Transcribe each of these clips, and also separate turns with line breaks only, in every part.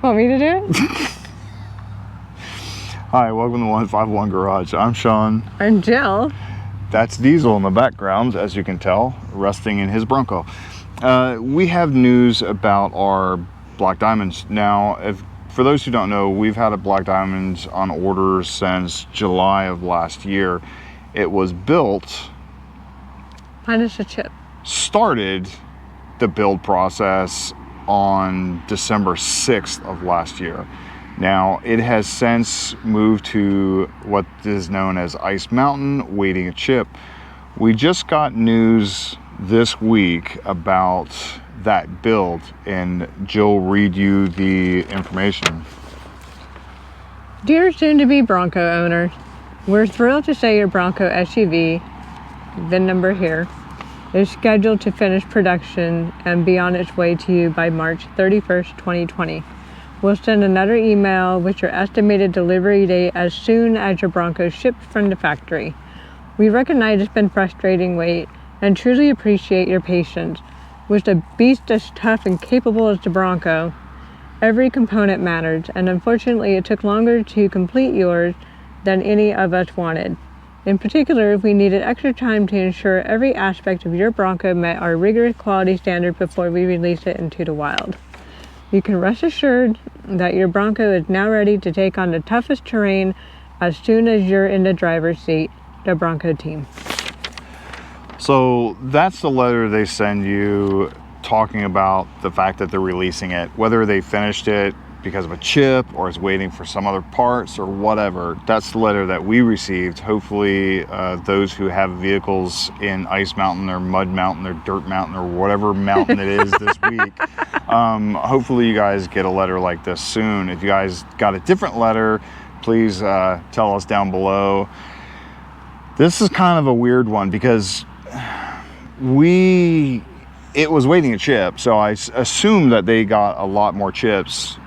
Want me to do it?
Hi, welcome to 151 Garage. I'm Sean.
I'm Jill.
That's Diesel in the background, as you can tell, resting in his Bronco. We have news about our Black Diamonds. Now, for those who don't know, we've had a Black Diamonds on order since July of last year. It was built...
Minus a chip.
Started the build process on December 6th of last year. Now, it has since moved to what is known as Ice Mountain, waiting a chip. We just got news this week about that build, and Jill will read you the information.
Dear soon-to-be Bronco owners, we're thrilled to say your Bronco SUV, VIN number here, is scheduled to finish production and be on its way to you by March 31st, 2020. We'll send another email with your estimated delivery date as soon as your Bronco is shipped from the factory. We recognize it's been a frustrating wait and truly appreciate your patience. With a beast as tough and capable as the Bronco, every component matters, and unfortunately it took longer to complete yours than any of us wanted. In particular, we needed extra time to ensure every aspect of your Bronco met our rigorous quality standard before we release it into the wild. You can rest assured that your Bronco is now ready to take on the toughest terrain as soon as you're in the driver's seat, the Bronco Team.
So that's the letter they send you talking about the fact that they're releasing it, whether they finished it because of a chip or is waiting for some other parts or whatever. That's the letter that we received. Hopefully those who have vehicles in Ice Mountain or Mud Mountain or Dirt Mountain or whatever mountain it is this week, hopefully you guys get a letter like this soon. If you guys got a different letter, please tell us down below. This is kind of a weird one because it was waiting a chip, so I assume that they got a lot more chips.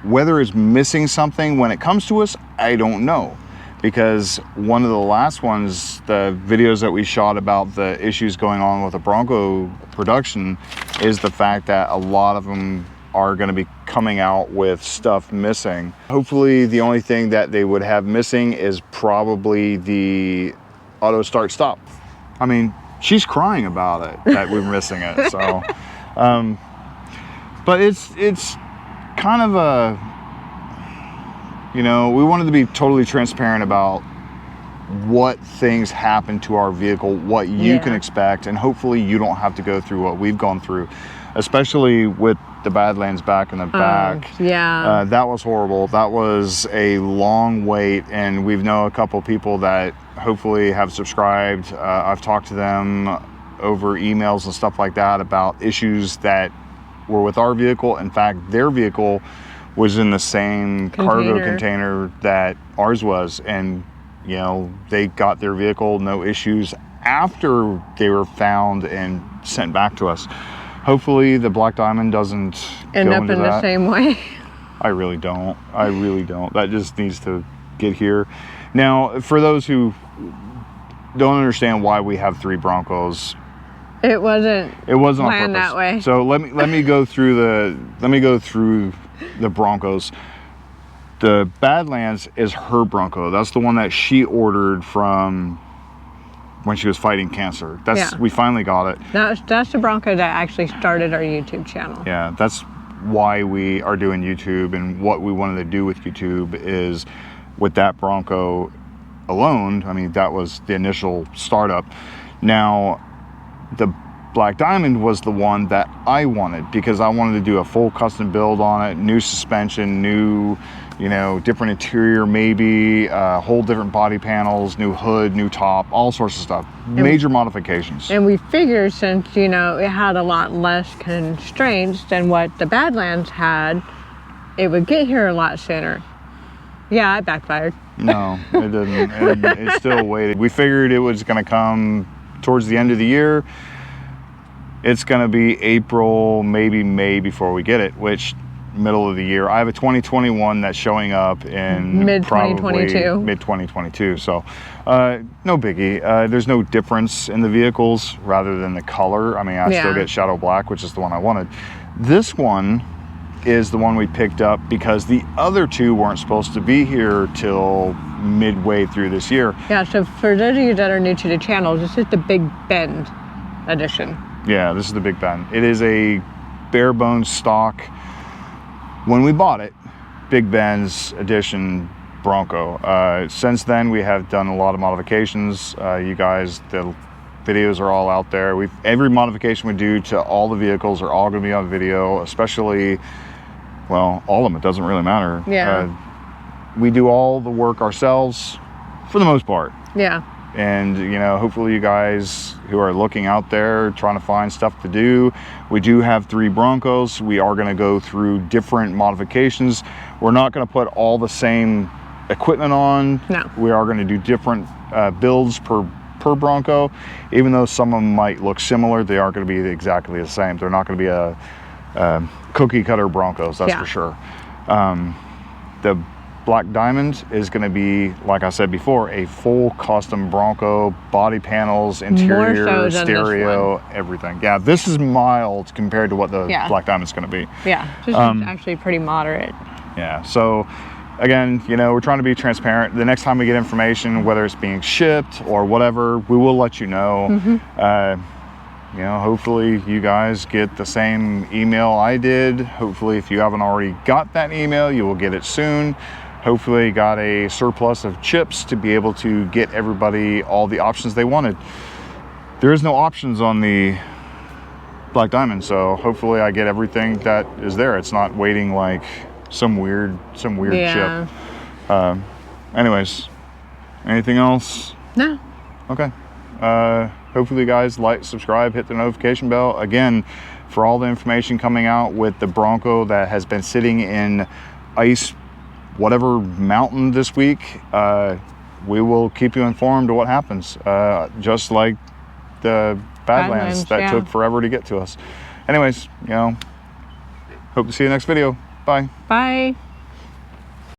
Whether it's missing something when it comes to us, I don't know. Because one of the last ones, the videos that we shot about the issues going on with the Bronco production, is the fact that a lot of them are going to be coming out with stuff missing. Hopefully the only thing that they would have missing is probably the auto start stop. I mean, she's crying about it, that we're missing it, so. But it's kind of a, you know, we wanted to be totally transparent about what things happen to our vehicle, what you can expect, and hopefully you don't have to go through what we've gone through, especially with the Badlands back in the back.
Yeah.
That was horrible. That was a long wait, and we've known a couple people that hopefully have subscribed. I've talked to them over emails and stuff like that about issues that were with our vehicle. In fact, their vehicle was in the same cargo container that ours was, and you know, they got their vehicle, no issues, after they were found and sent back to us. Hopefully the Black Diamond doesn't
end up in the same way.
I really don't. I really don't. That just needs to get here. Now, for those who don't understand why we have 3 Broncos,
It wasn't
planned
that way.
So let me go through the Broncos. The Badlands is her Bronco. That's the one that she ordered from when she was fighting cancer. We finally got it.
That's the Bronco that actually started our YouTube channel.
Yeah, that's why we are doing YouTube, and what we wanted to do with YouTube is with that Bronco alone. I mean, that was the initial startup. Now, the Black Diamond was the one that I wanted because I wanted to do a full custom build on it, new suspension, new, you know, different interior, maybe whole different body panels, new hood, new top, all sorts of stuff, major modifications. And
we figured, since, you know, it had a lot less constraints than what the Badlands had, it would get here a lot sooner. Yeah, it backfired.
No, it didn't, and it still waited. We figured it was going to come towards the end of the year. It's going to be April, maybe May before we get it, which middle of the year. I have a 2021 that's showing up in
mid-2022.
Mid-2022. So no biggie. There's no difference in the vehicles rather than the color. I mean, I still get Shadow Black, which is the one I wanted. This one is the one we picked up because the other two weren't supposed to be here till midway through this year.
Yeah, so for those of you that are new to the channel, this is the Big Bend edition.
Yeah, this is the Big Bend. It is a bare bones stock. When we bought it, Big Bend's edition Bronco. Since then, we have done a lot of modifications. You guys, the videos are all out there. Every modification we do to all the vehicles are all going to be on video, especially, well, all of them. It doesn't really matter.
Yeah.
We do all the work ourselves for the most part.
Yeah.
And, you know, hopefully you guys who are looking out there trying to find stuff to do, we do have 3 Broncos. We are going to go through different modifications. We're not going to put all the same equipment on.
No.
We are going to do different builds per Bronco. Even though some of them might look similar, they aren't going to be exactly the same. They're not going to be a cookie cutter Broncos, that's for sure. The Black Diamond is going to be, like I said before, a full custom Bronco, body panels, interior,
More so than
stereo,
this one.
everything. Yeah, this is mild compared to what the Black Diamond's going to be.
Yeah, this is actually pretty moderate.
Yeah, so again, you know, we're trying to be transparent. The next time we get information, whether it's being shipped or whatever, we will let you know. You know, hopefully you guys get the same email I did. Hopefully, if you haven't already got that email, you will get it soon. Hopefully you got a surplus of chips to be able to get everybody all the options they wanted. There is no options on the Black Diamond, so hopefully I get everything that is there. It's not waiting like some weird chip. Anyways, anything else?
No.
Okay. Hopefully you guys like, subscribe, hit the notification bell. Again, for all the information coming out with the Bronco that has been sitting in ice, whatever mountain this week, we will keep you informed of what happens. Just like the Badlands that took forever to get to us. Anyways, you know, hope to see you next video. Bye.
Bye.